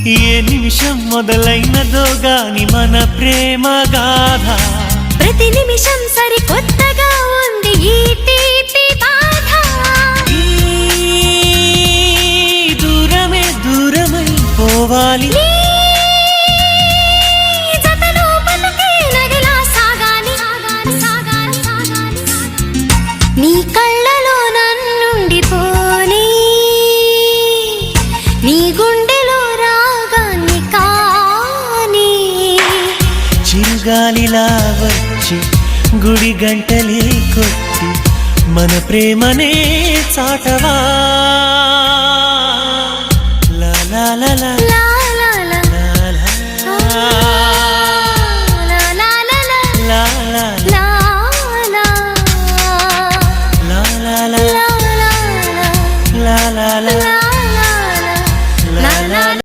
ఏ నిమిషం మొదలైనదో గాని మన ప్రేమ గాథ ప్రతి నిమిషం సరికొత్తగా ఉంది ఈ తీపి బాధ దూరమే దూరమై పోవాలి జతలో బతుకే నదిలా సాగాలి నీ కళ్ళలో నన్నుండిపోని నీ గుండెలో రాగాన్ని కాని చిరుగాలిలా వచ్చి గుడి గంటలే కొట్టి మన ప్రేమనే చాటవా లా లా లా లా లా లా లా లా లా